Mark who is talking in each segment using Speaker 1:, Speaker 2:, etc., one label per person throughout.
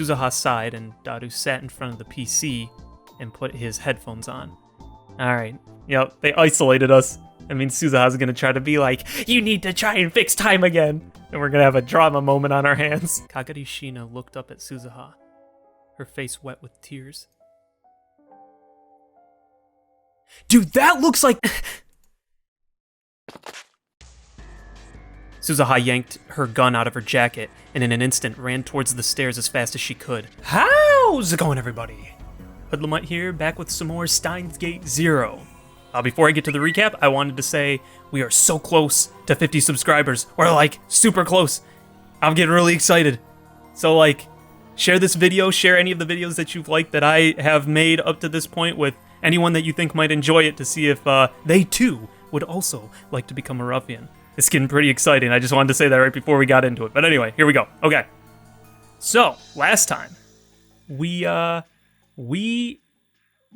Speaker 1: Suzuha sighed, and Daru sat in front of the PC and put his headphones on. Alright, yep, they isolated us. I mean, Suzuha's gonna try to be like, you need to try and fix time again. And we're gonna have a drama moment on our hands. Kagari Shina looked up at Suzuha, her face wet with tears. Dude, that looks like... Suzuha yanked her gun out of her jacket and in an instant ran towards the stairs as fast as she could. How's it going, everybody? HoodlaMutt here, back with some more Steins Gate 0. Before I get to the recap, I wanted to say we are so close to 50 subscribers. We're like super close. I'm getting really excited. So like, share this video, share any of the videos that you've liked that I have made up to this point with anyone that you think might enjoy it to see if they too would also like to become a ruffian. It's getting pretty exciting. I just wanted to say that right before we got into it. But anyway, here we go. Okay. So, last time, we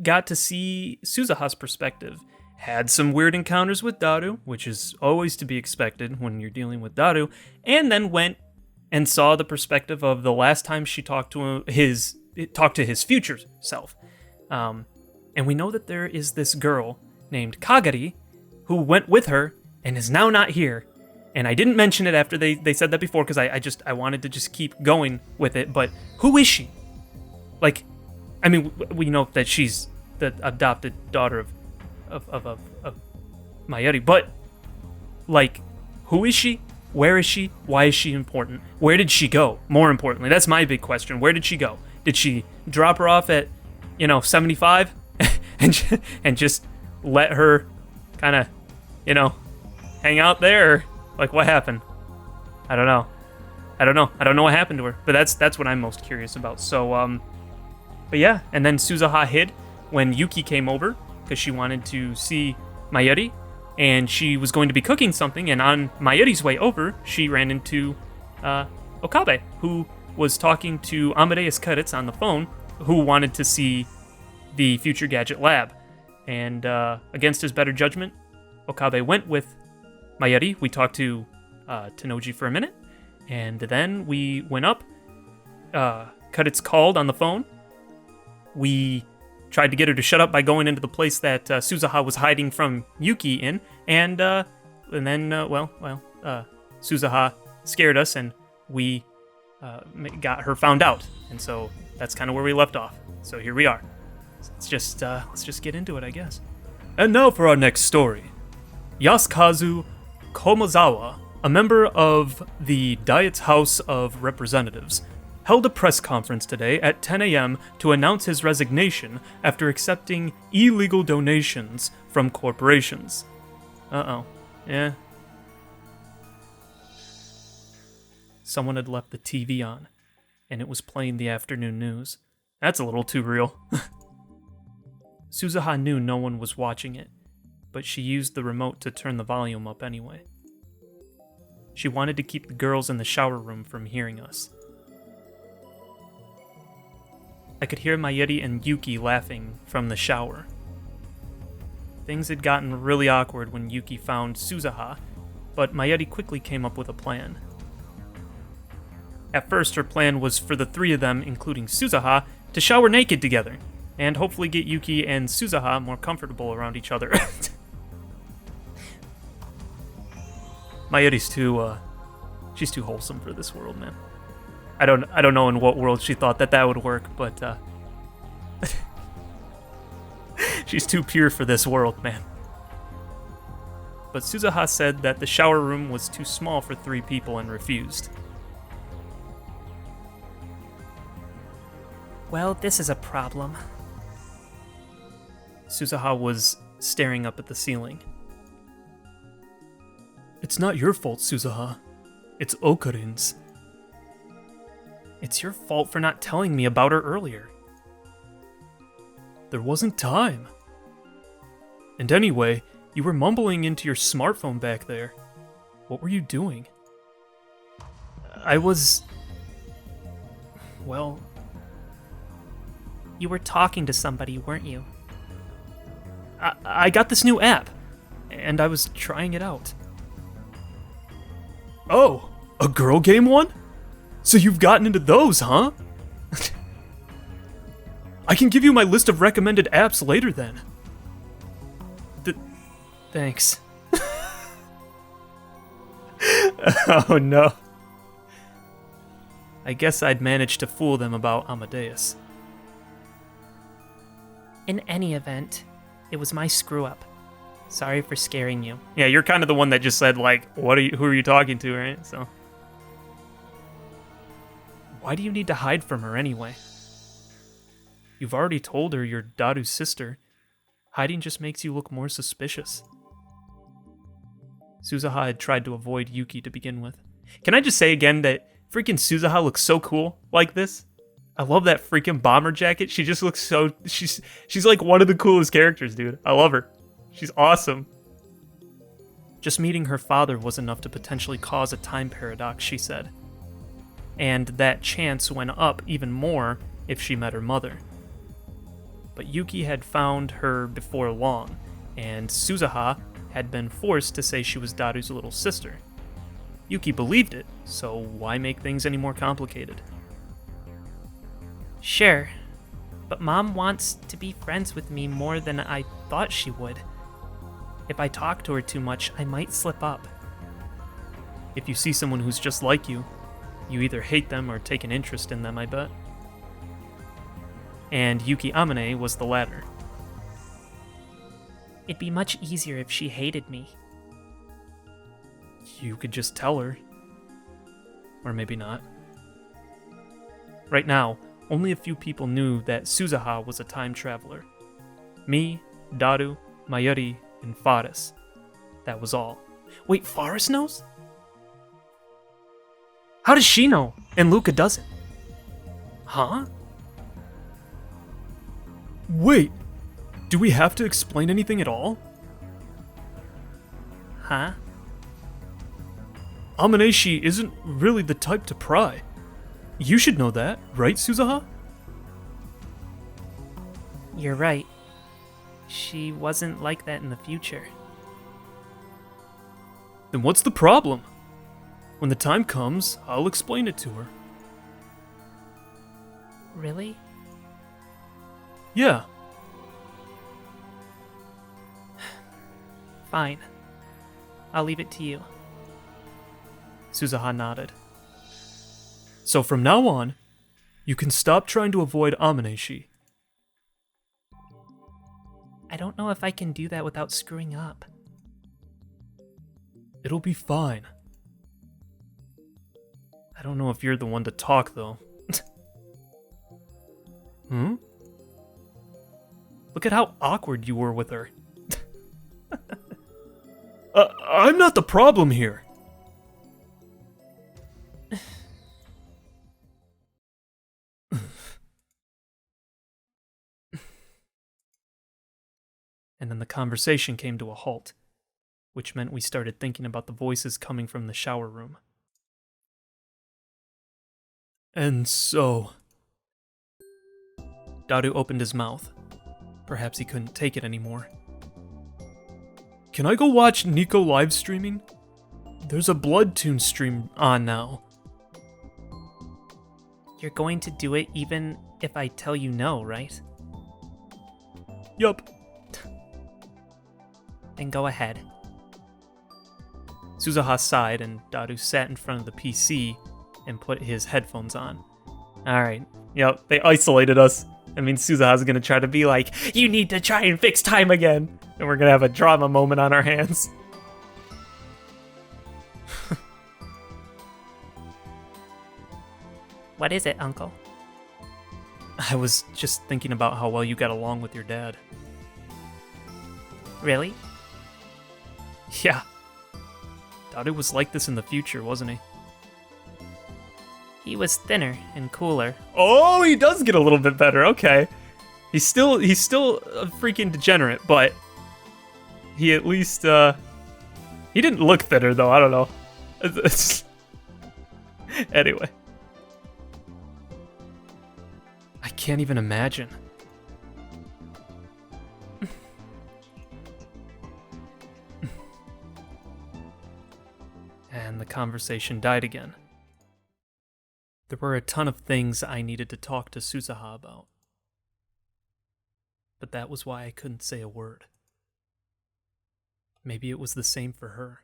Speaker 1: got to see Suzuha's perspective. Had some weird encounters with Daru, which is always to be expected when you're dealing with Daru, and then went and saw the perspective of the last time she talked to his future self. And we know that there is this girl named Kagari who went with her and is now not here. And I didn't mention it after they said that before because I wanted to just keep going with it. But who is she? Like, I mean, we know that she's the adopted daughter of Mayuri, but like, who is she? Where is she? Why is she important? Where did she go? More importantly, that's my big question. Where did she go? Did she drop her off at, 75 and just let her kind of, hang out there? Or, like, what happened? I don't know. I don't know what happened to her, but that's what I'm most curious about. So, but yeah, and then Suzuha hid when Yuki came over because she wanted to see Mayuri, and she was going to be cooking something, and on Mayuri's way over, she ran into Okabe, who was talking to Amadeus Credits on the phone, who wanted to see the Future Gadget Lab. And against his better judgment, Okabe went with Mayuri. We talked to Tenoji for a minute, and then we went up. Credits called on the phone. We tried to get her to shut up by going into the place that Suzuha was hiding from Yuki in, and then Suzuha scared us, and we got her found out, and so that's kind of where we left off. So here we are. Let's just get into it, I guess. And now for our next story. Yasukazu Komozawa, a member of the Diet's House of Representatives, held a press conference today at 10 a.m. to announce his resignation after accepting illegal donations from corporations. Uh-oh. Yeah. Someone had left the TV on, and it was playing the afternoon news. That's a little too real. Suzuha knew no one was watching it, but she used the remote to turn the volume up anyway. She wanted to keep the girls in the shower room from hearing us. I could hear Mayuri and Yuki laughing from the shower. Things had gotten really awkward when Yuki found Suzuha, but Mayuri quickly came up with a plan. At first, her plan was for the three of them, including Suzuha, to shower naked together, and hopefully get Yuki and Suzuha more comfortable around each other. Mayuri's she's too wholesome for this world, man. I don't know in what world she thought that would work, but she's too pure for this world, man. But Suzuha said that the shower room was too small for 3 people and refused. Well, this is a problem. Suzuha was staring up at the ceiling. It's not your fault, Suzuha. It's Okarin's. It's your fault for not telling me about her earlier. There wasn't time. And anyway, you were mumbling into your smartphone back there. What were you doing? I was... Well... You were talking to somebody, weren't you? I got this new app, and I was trying it out. Oh, a girl game one? So you've gotten into those, huh? I can give you my list of recommended apps later then. Thanks. Oh no. I guess I'd managed to fool them about Amadeus.
Speaker 2: In any event, it was my screw-up. Sorry for scaring you.
Speaker 1: Yeah, you're kind of the one that just said, like, who are you talking to, right? So. Why do you need to hide from her anyway? You've already told her you're Daru's sister. Hiding just makes you look more suspicious. Suzuha had tried to avoid Yuki to begin with. Can I just say again that freaking Suzuha looks so cool like this? I love that freaking bomber jacket. She just looks so... She's like one of the coolest characters, dude. I love her. She's awesome. Just meeting her father was enough to potentially cause a time paradox, she said. And that chance went up even more if she met her mother. But Yuki had found her before long, and Suzuha had been forced to say she was Daru's little sister. Yuki believed it, so why make things any more complicated?
Speaker 2: Sure, but Mom wants to be friends with me more than I thought she would. If I talk to her too much, I might slip up.
Speaker 1: If you see someone who's just like you, you either hate them or take an interest in them, I bet. And Yuki Amane was the latter.
Speaker 2: It'd be much easier if she hated me.
Speaker 1: You could just tell her. Or maybe not. Right now, only a few people knew that Suzuha was a time traveler. Me, Daru, Mayuri, and Faris. That was all. Wait, Faris knows? How does she know? And Luca doesn't. Huh? Wait, do we have to explain anything at all?
Speaker 2: Huh?
Speaker 1: Amaneshi isn't really the type to pry. You should know that, right, Suzuha?
Speaker 2: You're right. She wasn't like that in the future.
Speaker 1: Then what's the problem? When the time comes, I'll explain it to her.
Speaker 2: Really?
Speaker 1: Yeah.
Speaker 2: Fine. I'll leave it to you.
Speaker 1: Suzuha nodded. So from now on, you can stop trying to avoid Amaneshi.
Speaker 2: I don't know if I can do that without screwing up.
Speaker 1: It'll be fine. I don't know if you're the one to talk, though. Hmm? Look at how awkward you were with her. I'm not the problem here. And then the conversation came to a halt, which meant we started thinking about the voices coming from the shower room. And so... Daru opened his mouth. Perhaps he couldn't take it anymore. Can I go watch Nico live streaming? There's a Bloodtoon stream on now.
Speaker 2: You're going to do it even if I tell you no, right?
Speaker 1: Yup.
Speaker 2: Then go ahead.
Speaker 1: Suzuha sighed and Daru sat in front of the PC and put his headphones on. Alright, yep, they isolated us. I mean, Suzuha's gonna try to be like, you need to try and fix time again. And we're gonna have a drama moment on our hands.
Speaker 2: What is it, Uncle?
Speaker 1: I was just thinking about how well you got along with your dad.
Speaker 2: Really?
Speaker 1: Yeah. Daru was like this in the future, wasn't he?
Speaker 2: He was thinner and cooler.
Speaker 1: Oh, he does get a little bit better. Okay. He's still a freaking degenerate, but he at least he didn't look thinner though. I don't know. Anyway. I can't even imagine. And the conversation died again. There were a ton of things I needed to talk to Suzuha about. but that was why I couldn't say a word. Maybe it was the same for her.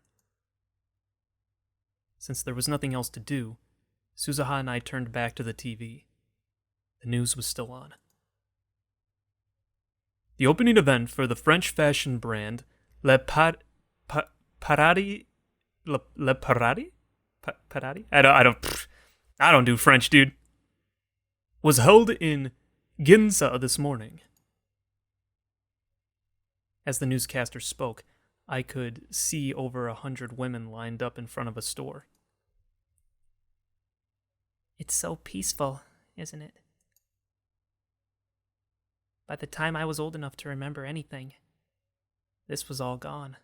Speaker 1: Since there was nothing else to do, Suzuha and I turned back to the TV. The news was still on. The opening event for the French fashion brand Paradi? I don't do French, dude. Was held in Ginza this morning. As the newscaster spoke, I could see over 100 women lined up in front of a store.
Speaker 2: It's so peaceful, isn't it? By the time I was old enough to remember anything, this was all gone.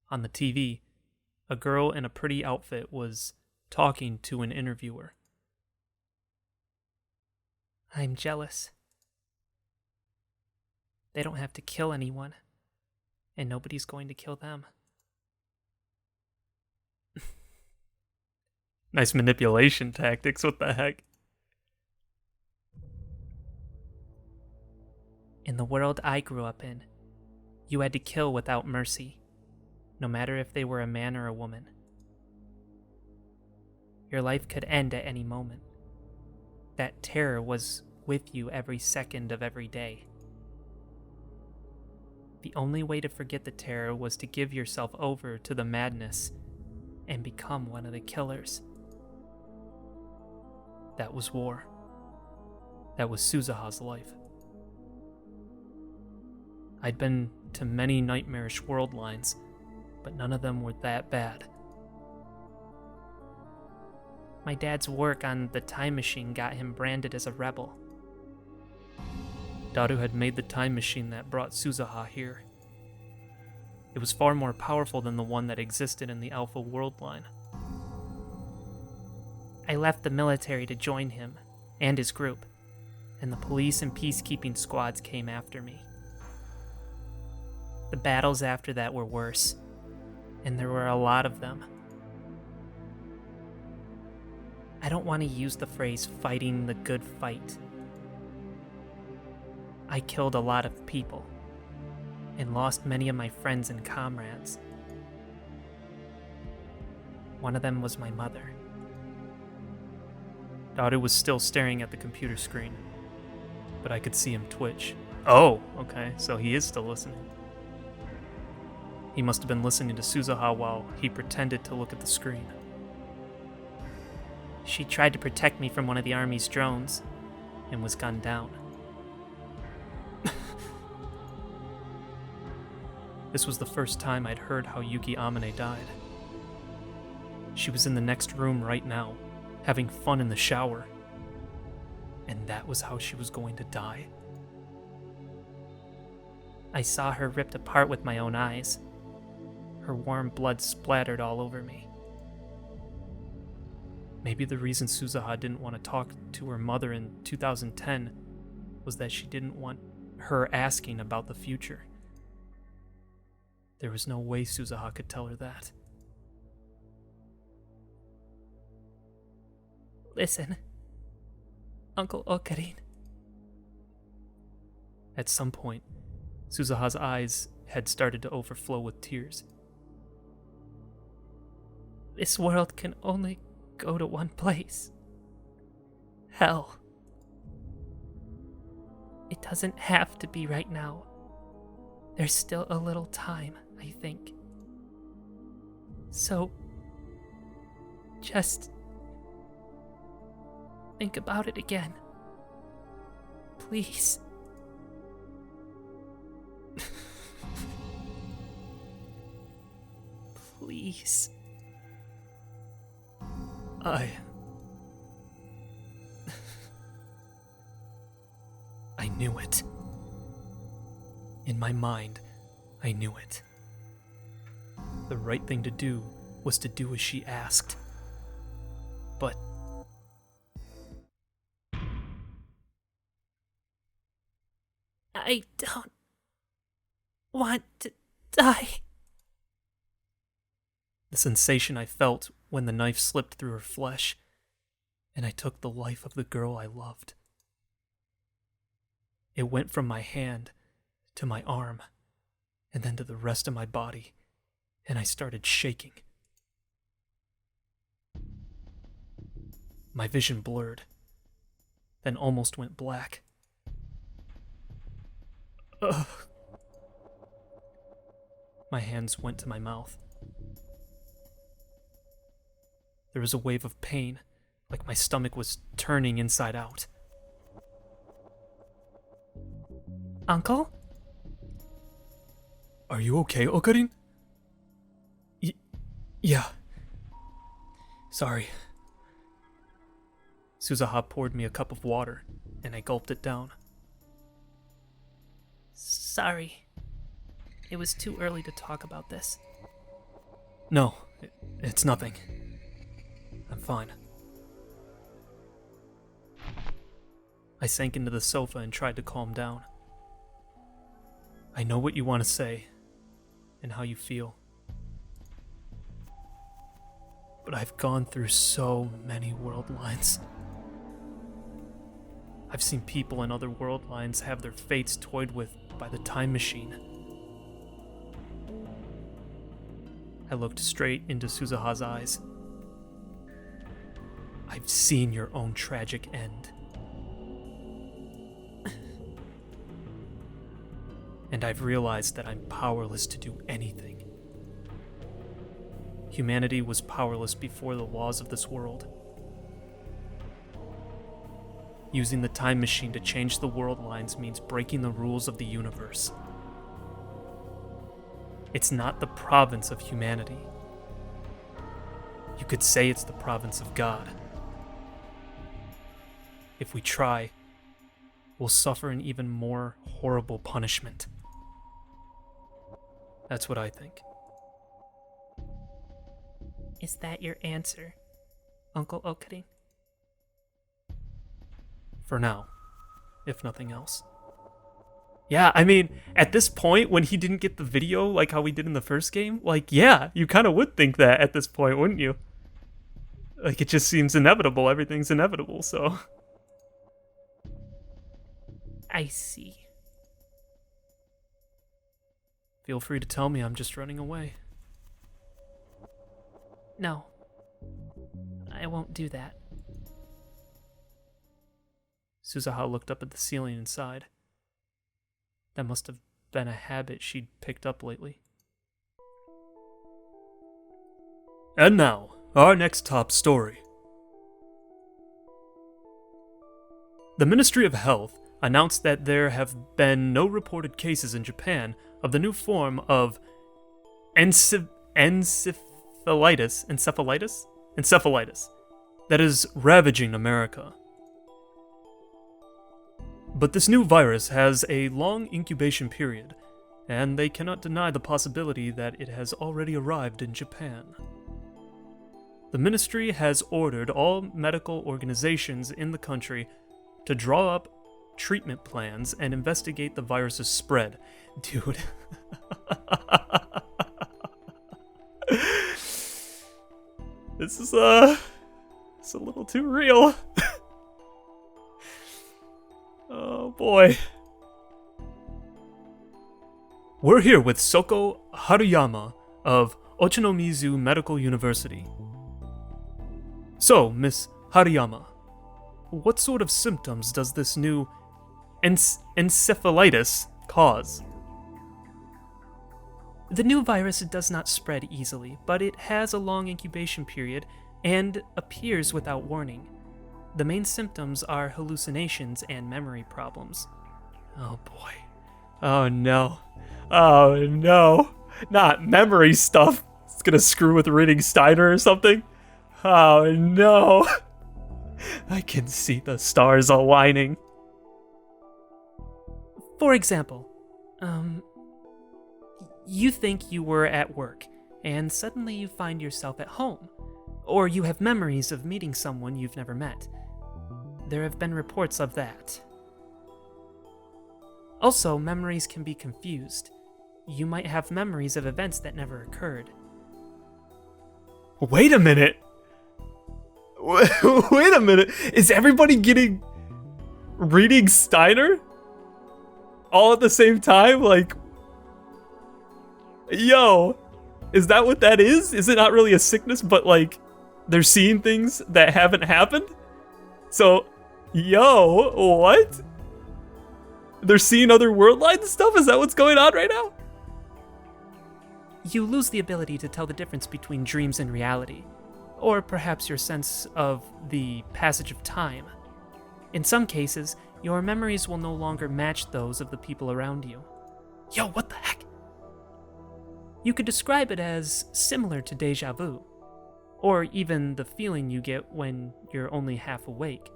Speaker 1: On the TV, a girl in a pretty outfit was talking to an interviewer.
Speaker 2: I'm jealous. They don't have to kill anyone, and nobody's going to kill them.
Speaker 1: Nice manipulation tactics, what the heck?
Speaker 2: In the world I grew up in, you had to kill without mercy, no matter if they were a man or a woman. Your life could end at any moment. That terror was with you every second of every day. The only way to forget the terror was to give yourself over to the madness and become one of the killers.
Speaker 1: That was war. That was Suzuha's life. I'd been to many nightmarish world lines, but none of them were that bad.
Speaker 2: My dad's work on the time machine got him branded as a rebel.
Speaker 1: Daru had made the time machine that brought Suzuha here. It was far more powerful than the one that existed in the Alpha world line.
Speaker 2: I left the military to join him and his group, and the police and peacekeeping squads came after me. The battles after that were worse, and there were a lot of them. I don't want to use the phrase fighting the good fight. I killed a lot of people, and lost many of my friends and comrades. One of them was my mother.
Speaker 1: Daru was still staring at the computer screen, but I could see him twitch. Oh, okay, so he is still listening. He must have been listening to Suzuha while he pretended to look at the screen.
Speaker 2: She tried to protect me from one of the army's drones, and was gunned down.
Speaker 1: This was the first time I'd heard how Yuki Amane died. She was in the next room right now, having fun in the shower. And that was how she was going to die.
Speaker 2: I saw her ripped apart with my own eyes. Her warm blood splattered all over me.
Speaker 1: Maybe the reason Suzuha didn't want to talk to her mother in 2010 was that she didn't want her asking about the future. There was no way Suzuha could tell her that.
Speaker 2: Listen, Uncle Okarin.
Speaker 1: At some point, Suzuha's eyes had started to overflow with tears.
Speaker 2: This world can only go to one place. Hell. It doesn't have to be right now. There's still a little time, I think. So, just think about it again. Please. Please.
Speaker 1: I knew it. In my mind, I knew it. The right thing to do was to do as she asked. But
Speaker 2: I don't want to die.
Speaker 1: The sensation I felt when the knife slipped through her flesh, and I took the life of the girl I loved. It went from my hand to my arm, and then to the rest of my body, and I started shaking. My vision blurred, then almost went black. Ugh. My hands went to my mouth. There was a wave of pain, like my stomach was turning inside out.
Speaker 2: Uncle?
Speaker 1: Are you okay, Okarin? Yeah. Sorry. Suzuha poured me a cup of water, and I gulped it down.
Speaker 2: Sorry. It was too early to talk about this.
Speaker 1: No, it's nothing. I'm fine. I sank into the sofa and tried to calm down. I know what you want to say, and how you feel. But I've gone through so many world lines. I've seen people in other world lines have their fates toyed with by the time machine. I looked straight into Suzuha's eyes. I've seen your own tragic end. And I've realized that I'm powerless to do anything. Humanity was powerless before the laws of this world. Using the time machine to change the world lines means breaking the rules of the universe. It's not the province of humanity. You could say it's the province of God. If we try, we'll suffer an even more horrible punishment. That's what I think.
Speaker 2: Is that your answer, Uncle Okarin?
Speaker 1: For now, if nothing else. Yeah, I mean, at this point, when he didn't get the video like how we did in the first game, like, yeah, you kind of would think that at this point, wouldn't you? Like, it just seems inevitable. Everything's inevitable, so.
Speaker 2: I see.
Speaker 1: Feel free to tell me I'm just running away.
Speaker 2: No, I won't do that.
Speaker 1: Suzuha looked up at the ceiling and sighed. That must have been a habit she'd picked up lately. And now, our next top story. The Ministry of Health announced that there have been no reported cases in Japan of the new form of encephalitis that is ravaging America. But this new virus has a long incubation period, and they cannot deny the possibility that it has already arrived in Japan. The ministry has ordered all medical organizations in the country to draw up treatment plans and investigate the virus's spread. Dude. This is it's a little too real. Oh boy. We're here with Soko Haruyama of Ochanomizu Medical University. So, Miss Haruyama, what sort of symptoms does this new encephalitis cause?
Speaker 2: The new virus does not spread easily, but it has a long incubation period and appears without warning. The main symptoms are hallucinations and memory problems.
Speaker 1: Oh boy. Oh no. Oh no. Not memory stuff. It's gonna screw with reading Steiner or something. Oh no. I can see the stars aligning.
Speaker 2: For example, you think you were at work, and suddenly you find yourself at home, or you have memories of meeting someone you've never met. There have been reports of that. Also, memories can be confused. You might have memories of events that never occurred.
Speaker 1: Wait a minute! Wait a minute! Is everybody reading Steiner? all at the same time? Like, yo, is that what that is? Is it not really a sickness, but like they're seeing things that haven't happened? So, yo, what? They're seeing other world lines and stuff? Is that what's going on right now?
Speaker 2: You lose the ability to tell the difference between dreams and reality, or perhaps your sense of the passage of time. In some cases, your memories will no longer match those of the people around you. Yo, what the heck? You could describe it as similar to deja vu, or even the feeling you get when you're only half awake,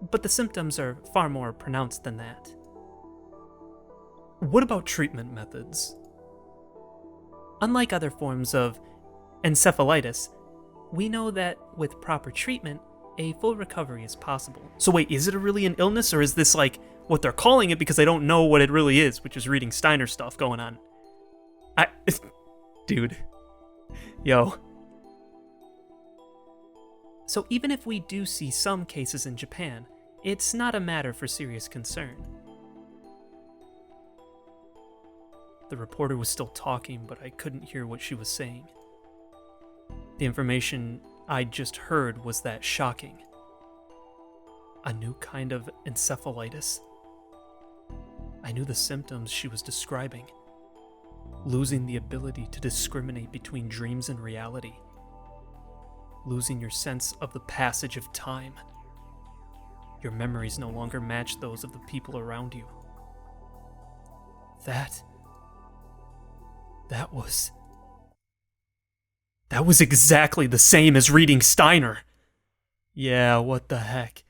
Speaker 2: but the symptoms are far more pronounced than that.
Speaker 1: What about treatment methods?
Speaker 2: Unlike other forms of encephalitis, we know that with proper treatment, a full recovery is possible.
Speaker 1: So wait, is it really an illness, or is this like what they're calling it because they don't know what it really is, which is reading Steiner stuff going on? Dude. Yo.
Speaker 2: So even if we do see some cases in Japan, it's not a matter for serious concern.
Speaker 1: The reporter was still talking, but I couldn't hear what she was saying. The information I'd just heard was that shocking. A new kind of encephalitis. I knew the symptoms she was describing. Losing the ability to discriminate between dreams and reality. Losing your sense of the passage of time. Your memories no longer match those of the people around you. That was exactly the same as reading Steiner. Yeah, what the heck?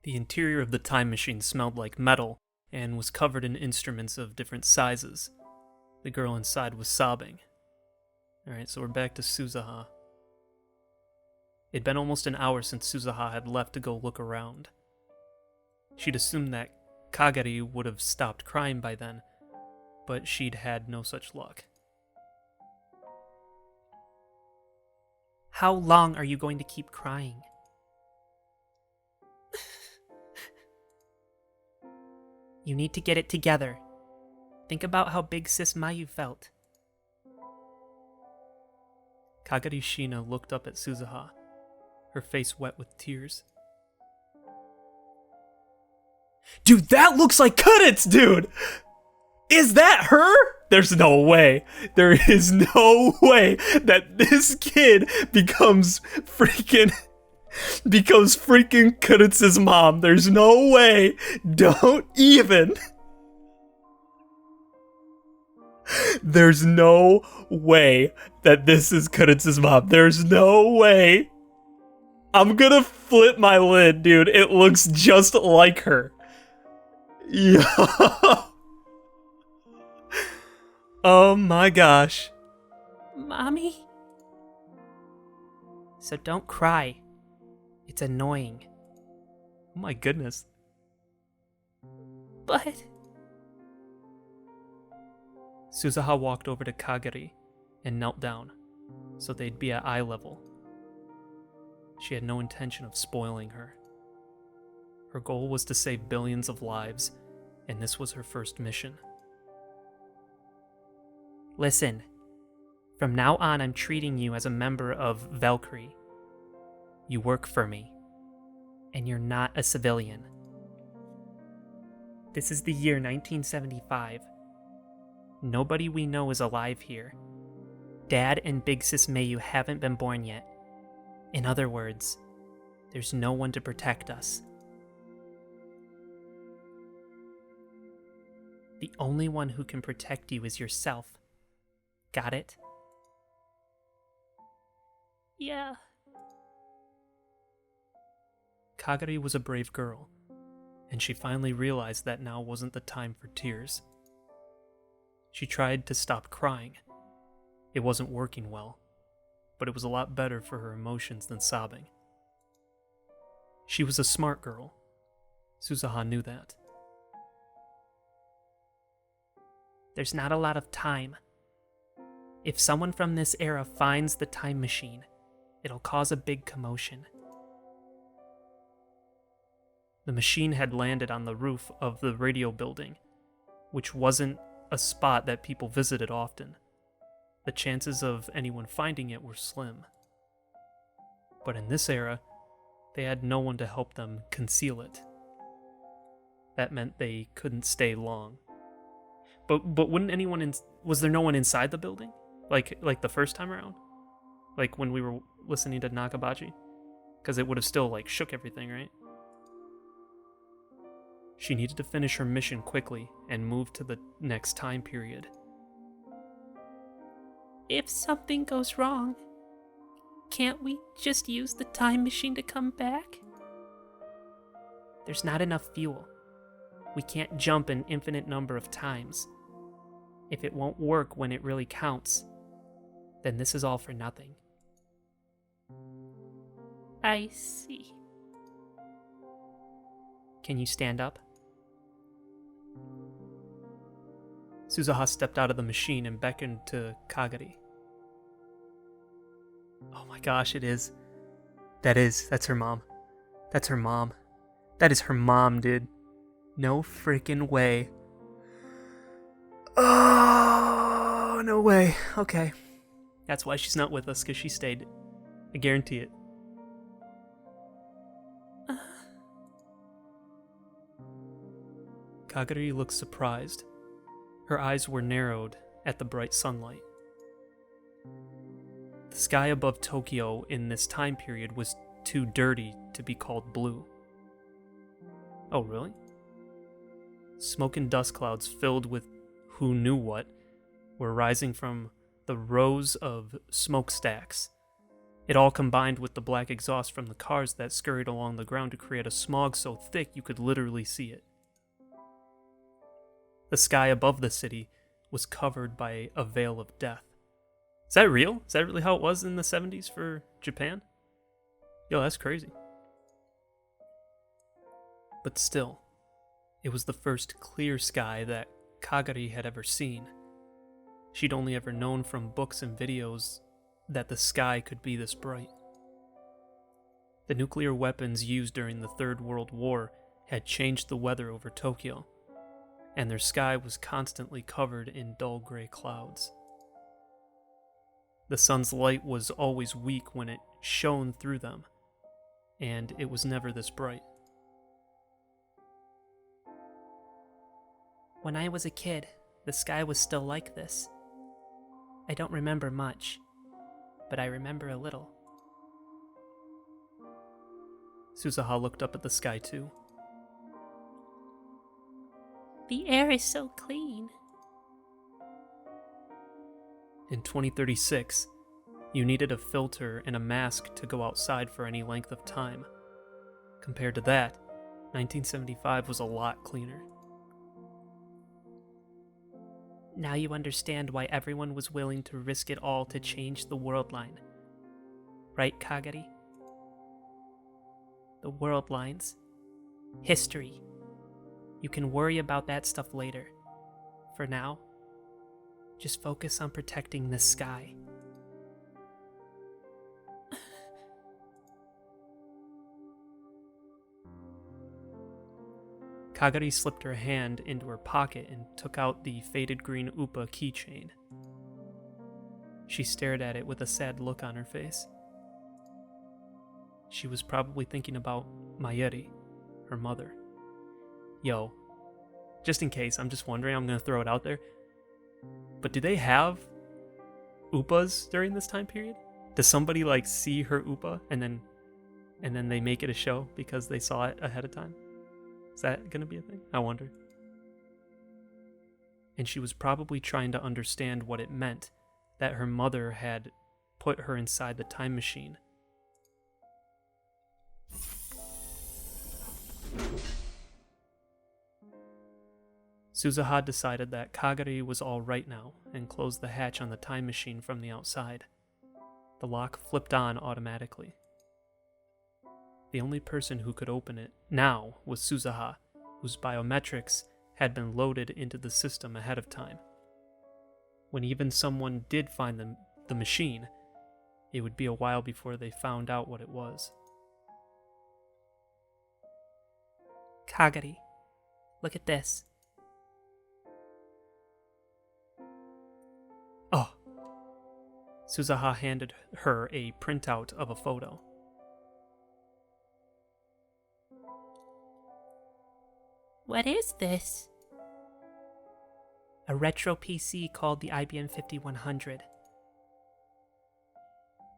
Speaker 1: The interior of the time machine smelled like metal and was covered in instruments of different sizes. The girl inside was sobbing. Alright, so we're back to Suzuha. It'd been almost an hour since Suzuha had left to go look around. She'd assumed that Kagari would have stopped crying by then, but she'd had no such luck.
Speaker 2: How long are you going to keep crying? You need to get it together. Think about how big Sis Mayu felt.
Speaker 1: Kagari Shina looked up at Suzuha, her face wet with tears. Dude, that looks like Kudits, dude! Is that her? There's no way. There is no way that this kid becomes freaking Kudits' mom. There's no way. Don't even. There's no way that this is Kudits' mom. There's no way. I'm gonna flip my lid, dude. It looks just like her. Yo. Oh my gosh.
Speaker 2: Mommy? So don't cry. It's annoying.
Speaker 1: Oh my goodness.
Speaker 2: But...
Speaker 1: Suzuha walked over to Kagari and knelt down, so they'd be at eye level. She had no intention of spoiling her. Her goal was to save billions of lives, and this was her first mission.
Speaker 2: Listen, from now on I'm treating you as a member of Valkyrie. You work for me, and you're not a civilian. This is the year 1975. Nobody we know is alive here. Dad and Big Sis Mayu haven't been born yet. In other words, there's no one to protect us. The only one who can protect you is yourself. Got it? Yeah.
Speaker 1: Kagari was a brave girl, and she finally realized that now wasn't the time for tears. She tried to stop crying, It wasn't working well, but it was a lot better for her emotions than sobbing. She was a smart girl. Suzuha knew that.
Speaker 2: There's not a lot of time. If someone from this era finds the time machine, it'll cause a big commotion.
Speaker 1: The machine had landed on the roof of the radio building, which wasn't a spot that people visited often. The chances of anyone finding it were slim. But in this era, they had no one to help them conceal it. That meant they couldn't stay long. But wouldn't anyone was there no one inside the building? Like the first time around? Like when we were listening to Nakabachi? Because it would have still shook everything, right? She needed to finish her mission quickly and move to the next time period.
Speaker 2: If something goes wrong, can't we just use the time machine to come back? There's not enough fuel. We can't jump an infinite number of times. If it won't work when it really counts, then this is all for nothing. I see.
Speaker 1: Can you stand up? Suzuha stepped out of the machine and beckoned to Kagari. Oh my gosh, it is. That's her mom. That's her mom. That is her mom, dude. No freaking way. Oh, no way. Okay. That's why she's not with us, because she stayed. I guarantee it. Kagari looked surprised. Her eyes were narrowed at the bright sunlight. The sky above Tokyo in this time period was too dirty to be called blue. Oh, really? Smoke and dust clouds filled with who knew what were rising from the rows of smokestacks. It all combined with the black exhaust from the cars that scurried along the ground to create a smog so thick you could literally see it. The sky above the city was covered by a veil of death. Is that real? Is that really how it was in the 70s for Japan? Yo, that's crazy. But still, it was the first clear sky that Kagari had ever seen. She'd only ever known from books and videos that the sky could be this bright. The nuclear weapons used during the Third World War had changed the weather over Tokyo, and their sky was constantly covered in dull gray clouds. The sun's light was always weak when it shone through them, and it was never this bright.
Speaker 2: When I was a kid, the sky was still like this. I don't remember much, but I remember a little.
Speaker 1: Suzuha looked up at the sky too.
Speaker 2: The air is so clean.
Speaker 1: In 2036, you needed a filter and a mask to go outside for any length of time. Compared to that, 1975 was a lot cleaner.
Speaker 2: Now you understand why everyone was willing to risk it all to change the world line. Right, Kagari? The world lines. History. You can worry about that stuff later. For now, just focus on protecting the sky.
Speaker 1: Kagari slipped her hand into her pocket and took out the faded green Upa keychain. She stared at it with a sad look on her face. She was probably thinking about Mayuri, her mother. Yo, just in case, I'm just wondering, I'm going to throw it out there. But do they have Upas during this time period? Does somebody see her Upa and then they make it a show because they saw it ahead of time? Is that going to be a thing? I wonder. And she was probably trying to understand what it meant that her mother had put her inside the time machine. Suzuha decided that Kagari was all right now and closed the hatch on the time machine from the outside. The lock flipped on automatically. The only person who could open it now was Suzuha, whose biometrics had been loaded into the system ahead of time. When even someone did find the machine, it would be a while before they found out what it was.
Speaker 2: Kagari, look at this.
Speaker 1: Oh. Suzuha handed her a printout of a photo.
Speaker 2: What is this? A retro PC called the IBM 5100.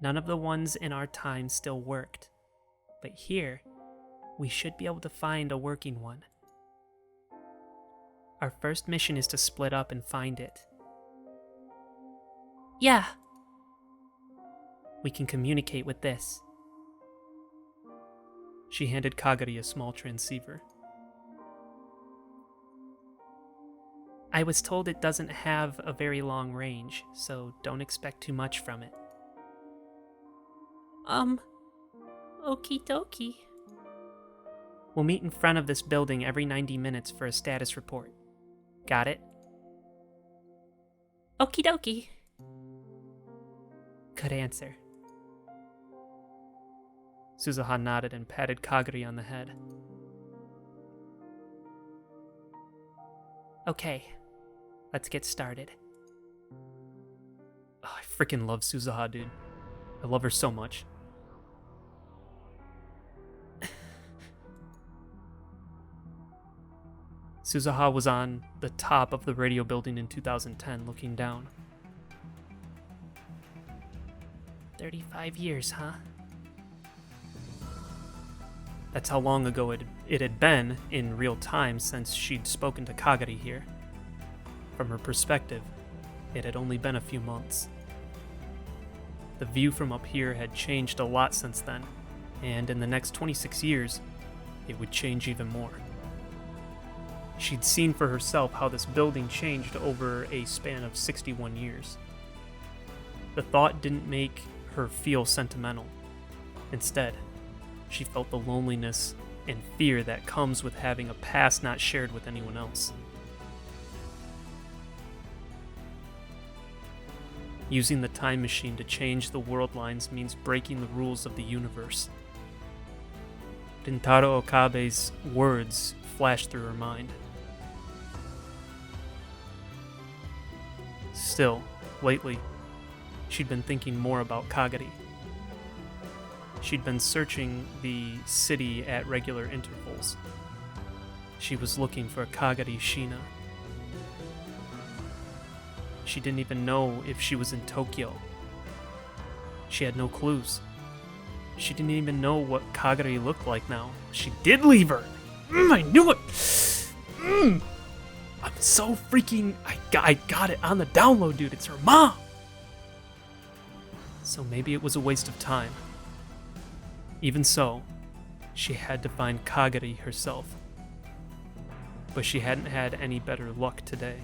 Speaker 2: None of the ones in our time still worked, but here, we should be able to find a working one. Our first mission is to split up and find it. Yeah. We can communicate with this.
Speaker 1: She handed Kagari a small transceiver.
Speaker 2: I was told it doesn't have a very long range, so don't expect too much from it. Okie dokie. We'll meet in front of this building every 90 minutes for a status report. Got it? Okie dokie. Good answer.
Speaker 1: Suzuha nodded and patted Kagari on the head.
Speaker 2: Okay, let's get started.
Speaker 1: Oh, I freaking love Suzuha, dude. I love her so much. Suzuha was on the top of the radio building in 2010, looking down.
Speaker 2: 35 years, huh?
Speaker 1: That's how long ago it had been in real time since she'd spoken to Kagari here. From her perspective, it had only been a few months. The view from up here had changed a lot since then, and in the next 26 years, it would change even more. She'd seen for herself how this building changed over a span of 61 years. The thought didn't make her feel sentimental. Instead, she felt the loneliness and fear that comes with having a past not shared with anyone else. Using the time machine to change the world lines means breaking the rules of the universe. Rintaro Okabe's words flashed through her mind. Still, lately, she'd been thinking more about Kagari. She'd been searching the city at regular intervals. She was looking for Kagari Shina. She didn't even know if she was in Tokyo. She had no clues. She didn't even know what Kagari looked like now. She did leave her! I knew it! I'm so freaking... I got it on the download, dude. It's her mom! So maybe it was a waste of time. Even so, she had to find Kagari herself. But she hadn't had any better luck today.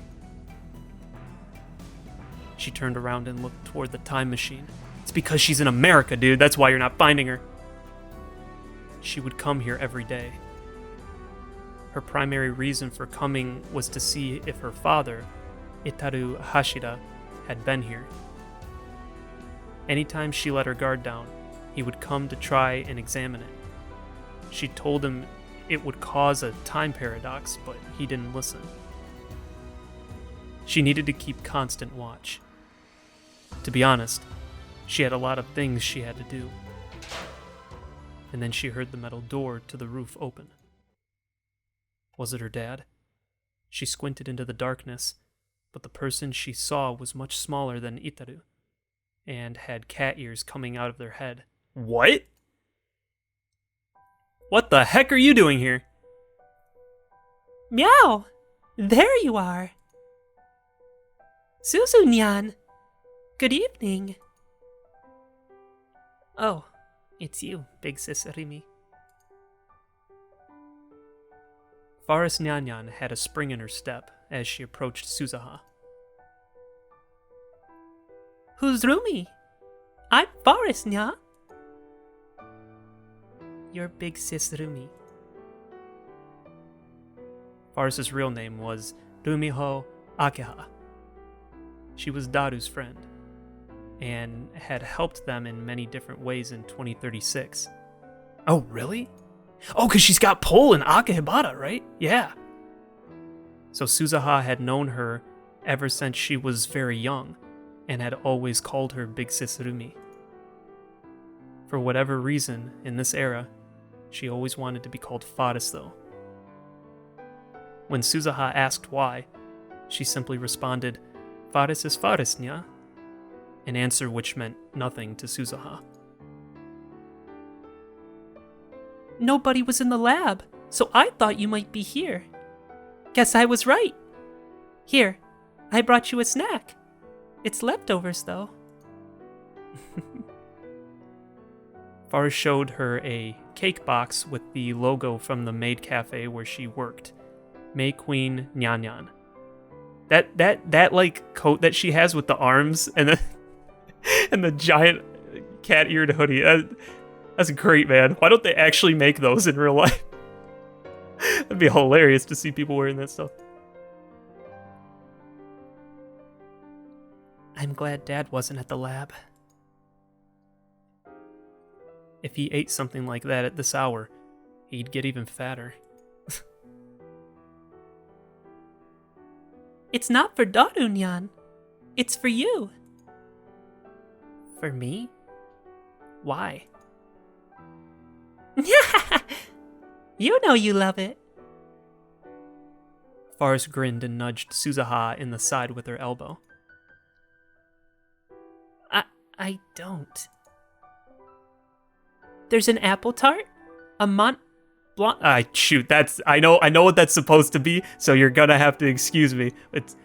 Speaker 1: She turned around and looked toward the time machine. It's because she's in America, dude. That's why you're not finding her. She would come here every day. Her primary reason for coming was to see if her father, Itaru Hashida, had been here. Anytime she let her guard down, he would come to try and examine it. She told him it would cause a time paradox, but he didn't listen. She needed to keep constant watch. To be honest, she had a lot of things she had to do. And then she heard the metal door to the roof open. Was it her dad? She squinted into the darkness, but the person she saw was much smaller than Itaru, and had cat ears coming out of their head. What? What the heck are you doing here?
Speaker 2: Meow! There you are! Suzu-nyan! Good evening! Oh, it's you, big sis Rimi.
Speaker 1: Forest Nyanyan had a spring in her step as she approached Suzuha.
Speaker 2: Who's Rumi? I'm Forest, nya. Your big sis Rumi.
Speaker 1: Forest's real name was Rumiho Akeha. She was Daru's friend, and had helped them in many different ways in 2036. Oh, really? Oh, because she's got pole in Akehibara, right? Yeah. So Suzuha had known her ever since she was very young, and had always called her Big Sis Rumi. For whatever reason, in this era, she always wanted to be called Faris, though. When Suzuha asked why, she simply responded, Faris is Faris, nya? An answer which meant nothing to Suzuha.
Speaker 2: Nobody was in the lab, so I thought you might be here. Guess I was right. Here, I brought you a snack. It's leftovers, though.
Speaker 1: Faris showed her a cake box with the logo from the maid cafe where she worked. May Queen Nyan Nyan. That like coat that she has with the arms and the and the giant cat-eared hoodie. That's great, man. Why don't they actually make those in real life? That'd be hilarious to see people wearing that stuff.
Speaker 2: I'm glad Dad wasn't at the lab.
Speaker 1: If he ate something like that at this hour, he'd get even fatter.
Speaker 2: It's not for Daru, Nyan. It's for you.
Speaker 1: For me? Why?
Speaker 2: You know you love it.
Speaker 1: Faris grinned and nudged Suzuha in the side with her elbow.
Speaker 2: I don't. There's an apple tart, a Mont Blanc.
Speaker 1: Shoot, I know what that's supposed to be, so you're gonna have to excuse me. It's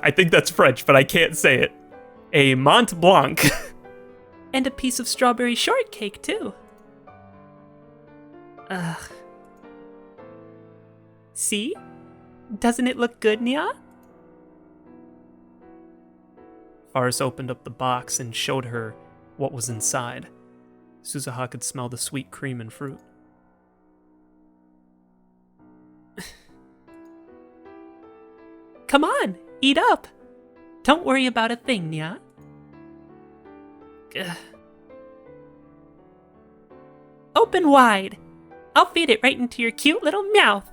Speaker 1: I think that's French, but I can't say it. A Mont Blanc.
Speaker 2: And a piece of strawberry shortcake, too. Ugh. See? Doesn't it look good, Nya?
Speaker 1: Faris opened up the box and showed her what was inside. Suzuha could smell the sweet cream and fruit.
Speaker 2: Come on, eat up. Don't worry about a thing, Nya. Ugh. Open wide. I'll feed it right into your cute little mouth.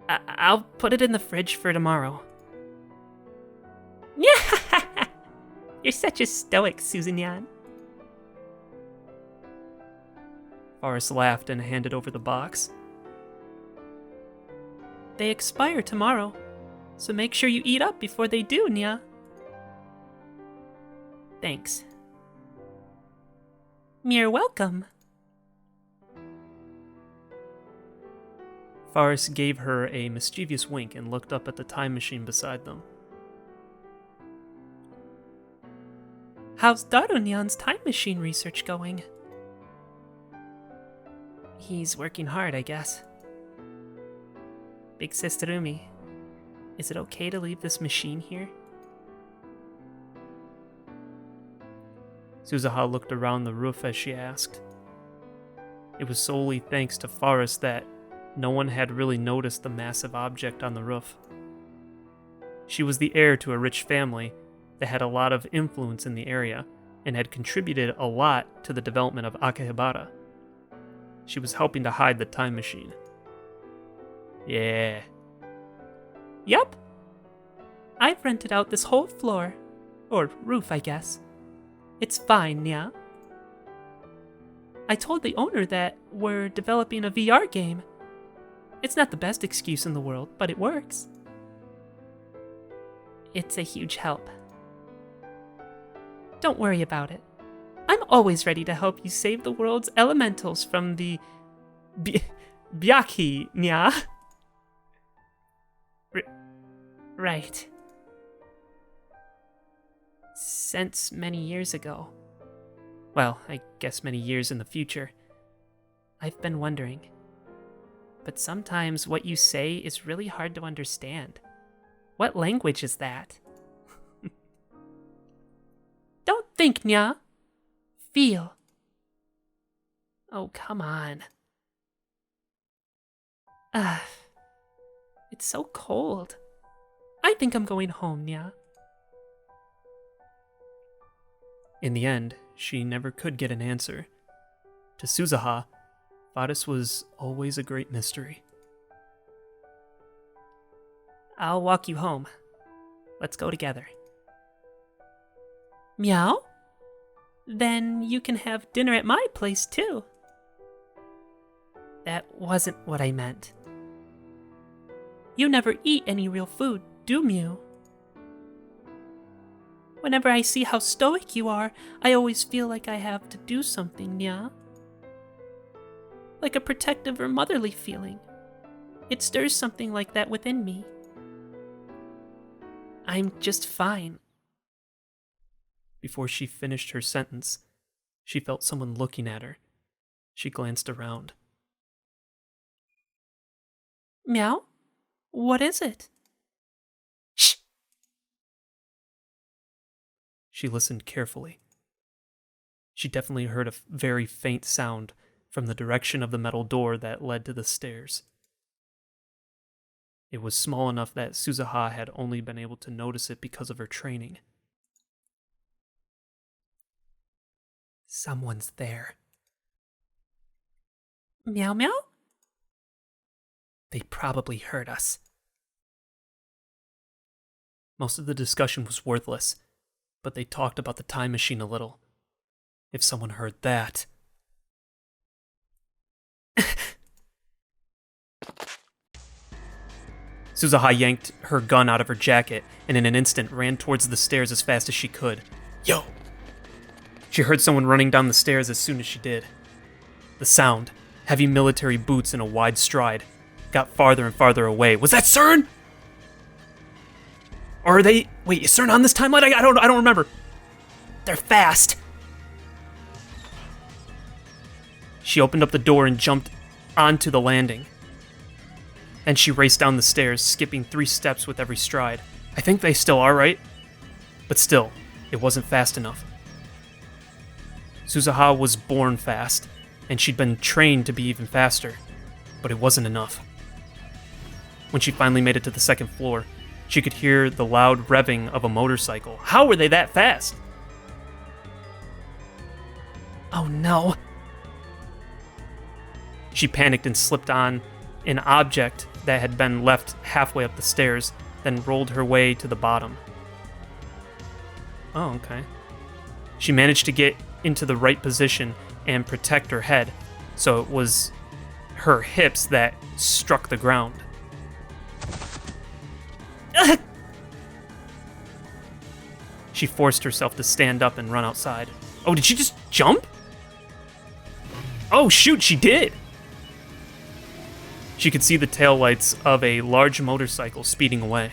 Speaker 2: I'll put it in the fridge for tomorrow. Yeah, you're such a stoic, Susan-yan.
Speaker 1: Faris laughed and handed over the box.
Speaker 2: They expire tomorrow, so make sure you eat up before they do, Nya. Thanks. You're welcome.
Speaker 1: Faris gave her a mischievous wink and looked up at the time machine beside them.
Speaker 2: How's Darunyan's time machine research going? He's working hard, I guess. Big Sister Rumi, is it okay to leave this machine here?
Speaker 1: Suzuha looked around the roof as she asked. It was solely thanks to Faris that no one had really noticed the massive object on the roof. She was the heir to a rich family that had a lot of influence in the area and had contributed a lot to the development of Akehibara. She was helping to hide the time machine. Yeah.
Speaker 2: Yup. I've rented out this whole floor. Or roof, I guess. It's fine, Nya. I told the owner that we're developing a VR game. It's not the best excuse in the world, but it works. It's a huge help. Don't worry about it. I'm always ready to help you save the world's elementals from the Byaki, Nya. Right. Since many years ago. Well, I guess many years in the future. I've been wondering. but sometimes what you say is really hard to understand. What language is that? Don't think, Nya. Feel. Oh, come on. It's so cold. I think I'm going home, Nya.
Speaker 1: In the end, she never could get an answer. To Suzuha, Vadis was always a great mystery.
Speaker 2: I'll walk you home. Let's go together. Meow? Then you can have dinner at my place, too. That wasn't what I meant. You never eat any real food, do Mew? Whenever I see how stoic you are, I always feel like I have to do something, Nya. Like a protective or motherly feeling. It stirs something like that within me. I'm just fine.
Speaker 1: Before she finished her sentence, she felt someone looking at her. She glanced around.
Speaker 2: Meow? What is it? Shh!
Speaker 1: She listened carefully. She definitely heard a very faint sound from the direction of the metal door that led to the stairs. It was small enough that Suzuha had only been able to notice it because of her training.
Speaker 2: Someone's there. Meow meow? They probably heard us.
Speaker 1: Most of the discussion was worthless, but they talked about the time machine a little. If someone heard that... Suzuha yanked her gun out of her jacket and in an instant ran towards the stairs as fast as she could. Yo! She heard someone running down the stairs as soon as she did. The sound, heavy military boots in a wide stride, got farther and farther away. Was that CERN? Or are they... Wait, is CERN on this timeline? I don't remember. They're fast. She opened up the door and jumped onto the landing. Then she raced down the stairs, skipping 3 steps with every stride. I think they still are, right? But still, it wasn't fast enough. Suzuha was born fast, and she'd been trained to be even faster, but it wasn't enough. When she finally made it to the 2nd floor, she could hear the loud revving of a motorcycle. How were they that fast?
Speaker 2: Oh no.
Speaker 1: She panicked and slipped on an object that had been left halfway up the stairs, then rolled her way to the bottom. Oh, okay. She managed to get into the right position and protect her head, so it was her hips that struck the ground. She forced herself to stand up and run outside. Oh, did she just jump? Oh, shoot, she did! She could see the taillights of a large motorcycle speeding away.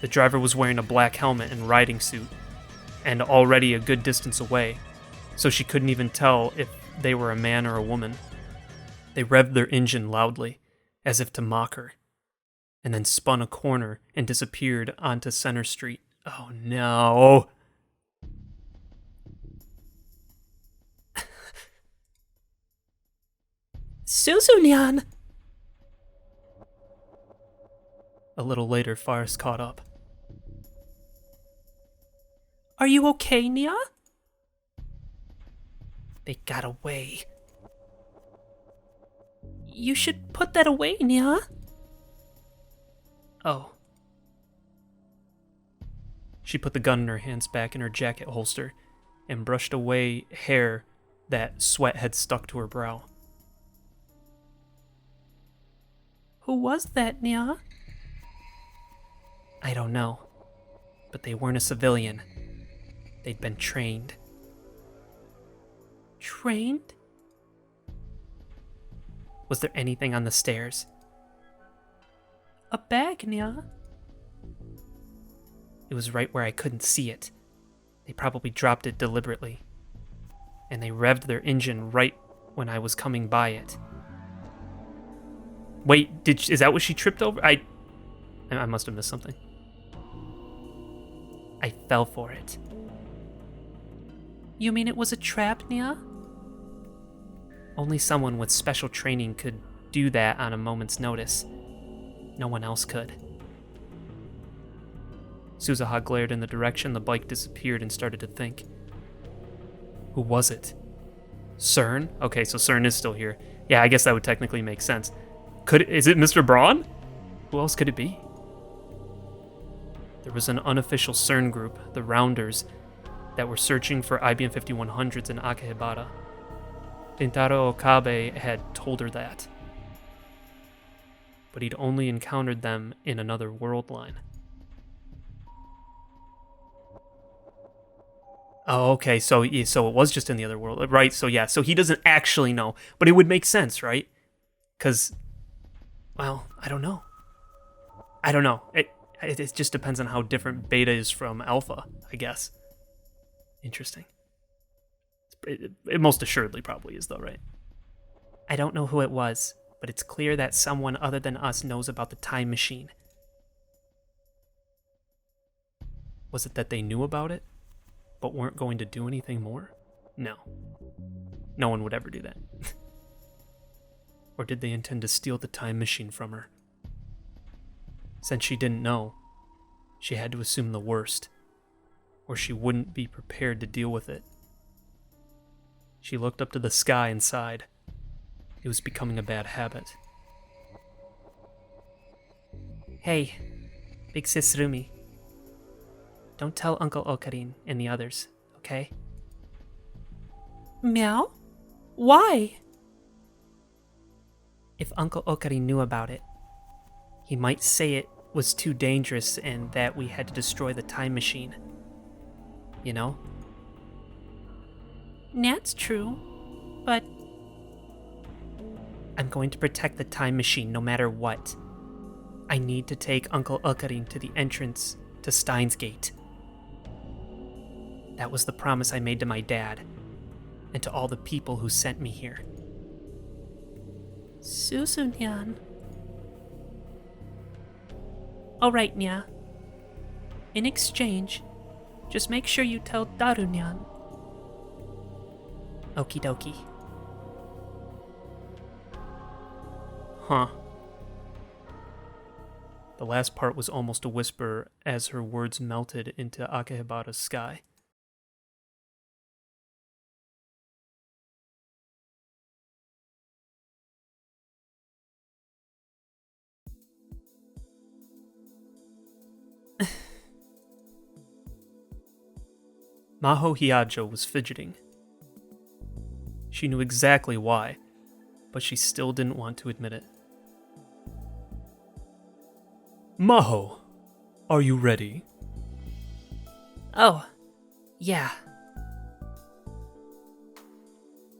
Speaker 1: The driver was wearing a black helmet and riding suit, and already a good distance away, so she couldn't even tell if they were a man or a woman. They revved their engine loudly, as if to mock her, and then spun a corner and disappeared onto Center Street. Oh no!
Speaker 2: Suzu-nyan!
Speaker 1: A little later, Faris caught up.
Speaker 2: Are you okay, Nya? They got away. You should put that away, Nya.
Speaker 1: Oh. She put the gun in her hands back in her jacket holster and brushed away hair that sweat had stuck to her brow.
Speaker 2: Who was that, Nya?
Speaker 1: I don't know, but they weren't a civilian. They'd been trained.
Speaker 2: Trained?
Speaker 1: Was there anything on the stairs?
Speaker 2: A bag, Nya.
Speaker 1: It was right where I couldn't see it. They probably dropped it deliberately. And they revved their engine right when I was coming by it. Wait, is that what she tripped over? I must have missed something.
Speaker 2: I fell for it. You mean it was a trap, Nia? Only someone with special training could do that on a moment's notice. No one else could.
Speaker 1: Suzuha glared in the direction the bike disappeared and started to think. Who was it? CERN? Okay, so CERN is still here. Yeah, I guess that would technically make sense. Is it Mr. Braun? Who else could it be? There was an unofficial CERN group, the Rounders, that were searching for IBM 5100s in Akihibara. Rintaro Okabe had told her that. But he'd only encountered them in another world line. Oh, okay, so it was just in the other world, right? So yeah, so he doesn't actually know, but it would make sense, right? Because, well, I don't know. It just depends on how different beta is from alpha, I guess. Interesting. It most assuredly probably is, though, right?
Speaker 2: I don't know who it was, but it's clear that someone other than us knows about the time machine.
Speaker 1: Was it that they knew about it, but weren't going to do anything more? No. No one would ever do that. Or did they intend to steal the time machine from her? Since she didn't know, she had to assume the worst, or she wouldn't be prepared to deal with it. She looked up to the sky and sighed. It was becoming a bad habit.
Speaker 2: Hey, Big Sis Rumi. Don't tell Uncle Okarin and the others, okay? Meow? Why? If Uncle Okarin knew about it, he might say it was too dangerous and that we had to destroy the time machine. You know? That's true, but I'm going to protect the time machine no matter what. I need to take Uncle Okarin to the entrance to Steins Gate. That was the promise I made to my dad, and to all the people who sent me here. Suzu-nyan. All right, Nya. In exchange, just make sure you tell Daru-nyan. Okie dokie.
Speaker 1: Huh. The last part was almost a whisper as her words melted into Akihibara's sky. Maho Hiajo was fidgeting. She knew exactly why, but she still didn't want to admit it. Maho, are you ready?
Speaker 2: Oh, yeah.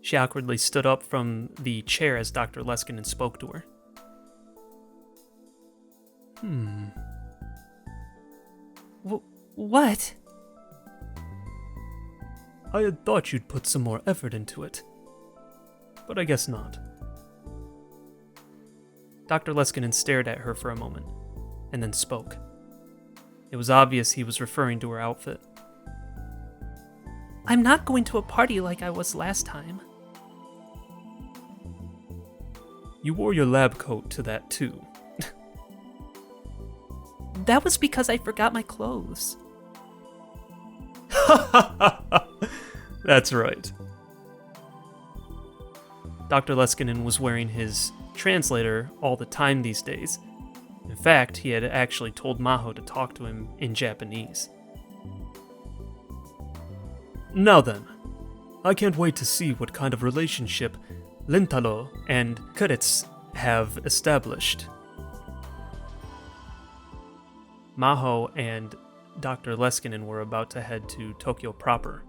Speaker 1: She awkwardly stood up from the chair as Dr. Leskinen spoke to her.
Speaker 2: What?
Speaker 1: I had thought you'd put some more effort into it, but I guess not. Dr. Leskinen stared at her for a moment, and then spoke. It was obvious he was referring to her outfit.
Speaker 2: I'm not going to a party like I was last time.
Speaker 1: You wore your lab coat to that too.
Speaker 2: That was because I forgot my clothes.
Speaker 1: That's right. Dr. Leskinen was wearing his translator all the time these days. In fact, he had actually told Maho to talk to him in Japanese. Now then, I can't wait to see what kind of relationship Lintalo and Kuretsu have established. Maho and Dr. Leskinen were about to head to Tokyo proper.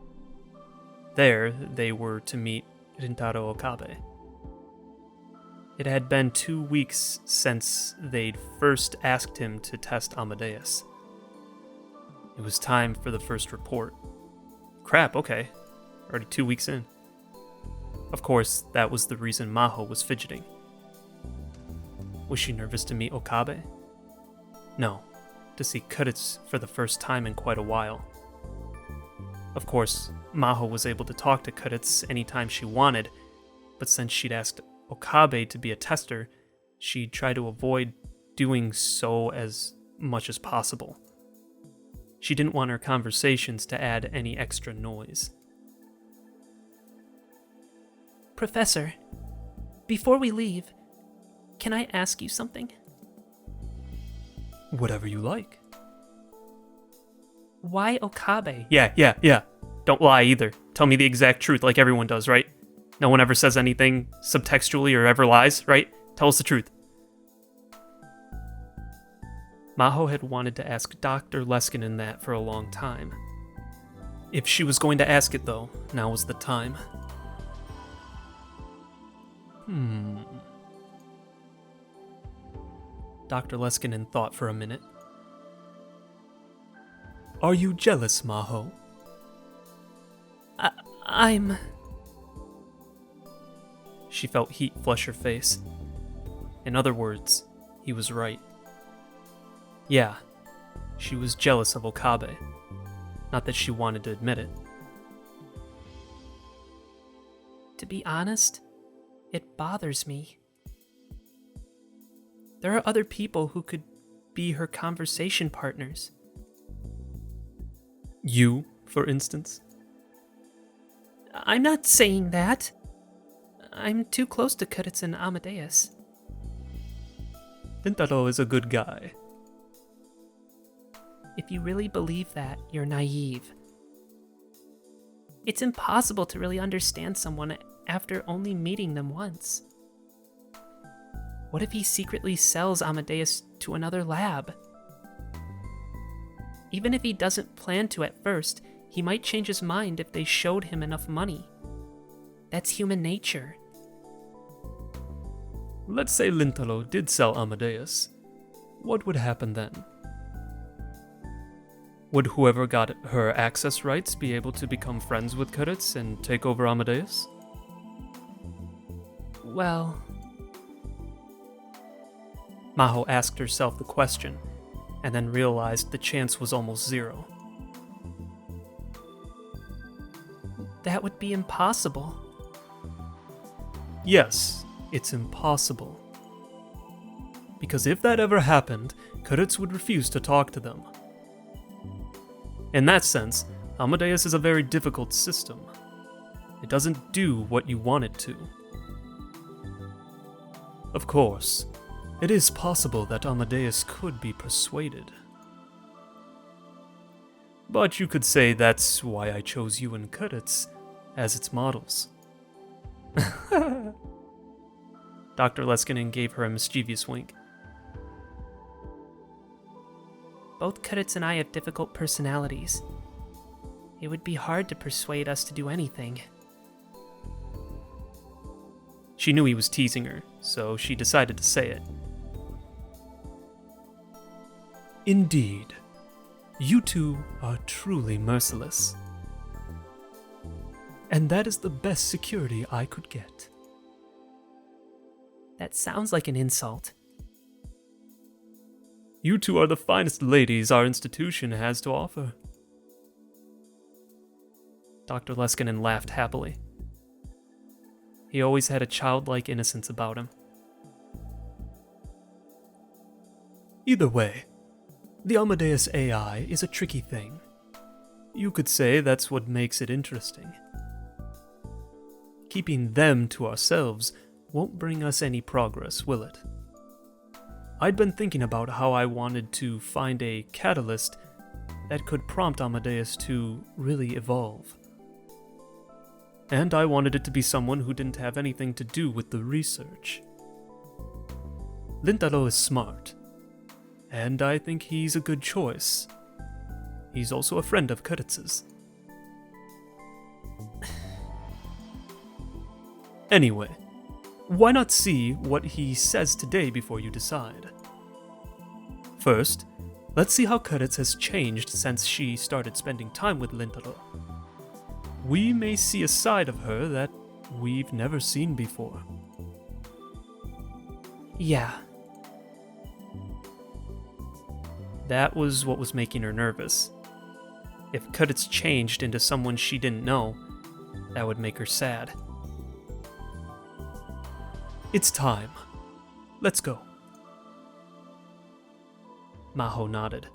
Speaker 1: There, they were to meet Rintaro Okabe. It had been 2 weeks since they'd first asked him to test Amadeus. It was time for the first report. Crap, okay. Already 2 weeks in. Of course, that was the reason Maho was fidgeting. Was she nervous to meet Okabe? No, to see Kudets for the first time in quite a while. Of course, Maho was able to talk to Kudets anytime she wanted, but since she'd asked Okabe to be a tester, she'd try to avoid doing so as much as possible. She didn't want her conversations to add any extra noise.
Speaker 2: Professor, before we leave, can I ask you something?
Speaker 1: Whatever you like.
Speaker 2: Why Okabe?
Speaker 1: Yeah. Don't lie either. Tell me the exact truth like everyone does, right? No one ever says anything subtextually or ever lies, right? Tell us the truth. Maho had wanted to ask Dr. Leskinen that for a long time. If she was going to ask it, though, now was the time. Dr. Leskinen thought for a minute. Are you jealous, Maho?
Speaker 2: I'm...
Speaker 1: She felt heat flush her face. In other words, he was right. Yeah, she was jealous of Okabe. Not that she wanted to admit it.
Speaker 2: To be honest, it bothers me. There are other people who could be her conversation partners.
Speaker 1: You, for instance?
Speaker 2: I'm not saying that. I'm too close to Kudets and Amadeus.
Speaker 1: Rintaro is a good guy.
Speaker 2: If you really believe that, you're naive. It's impossible to really understand someone after only meeting them once. What if he secretly sells Amadeus to another lab? Even if he doesn't plan to at first, he might change his mind if they showed him enough money. That's human nature.
Speaker 1: Let's say Rintaro did sell Amadeus. What would happen then? Would whoever got her access rights be able to become friends with Kudets and take over Amadeus?
Speaker 2: Well...
Speaker 1: Maho asked herself the question, and then realized the chance was almost zero.
Speaker 2: That would be impossible.
Speaker 1: Yes, it's impossible. Because if that ever happened, Kudets would refuse to talk to them. In that sense, Amadeus is a very difficult system. It doesn't do what you want it to. Of course, it is possible that Amadeus could be persuaded. But you could say that's why I chose you and Kudets as its models. Dr. Leskinen gave her a mischievous wink.
Speaker 2: Both Kudets and I have difficult personalities. It would be hard to persuade us to do anything.
Speaker 1: She knew he was teasing her, so she decided to say it. Indeed, you two are truly merciless. And that is the best security I could get.
Speaker 2: That sounds like an insult.
Speaker 1: You two are the finest ladies our institution has to offer. Dr. Leskinen laughed happily. He always had a childlike innocence about him. Either way, the Amadeus AI is a tricky thing. You could say that's what makes it interesting. Keeping them to ourselves won't bring us any progress, will it? I'd been thinking about how I wanted to find a catalyst that could prompt Amadeus to really evolve. And I wanted it to be someone who didn't have anything to do with the research. Rintaro is smart, and I think he's a good choice. He's also a friend of Kudets's. Anyway, why not see what he says today before you decide? First, let's see how Kudets has changed since she started spending time with Rintaro. We may see a side of her that we've never seen before.
Speaker 2: Yeah,
Speaker 1: That was what was making her nervous. If Cudit's changed into someone she didn't know, that would make her sad. It's time. Let's go. Maho nodded.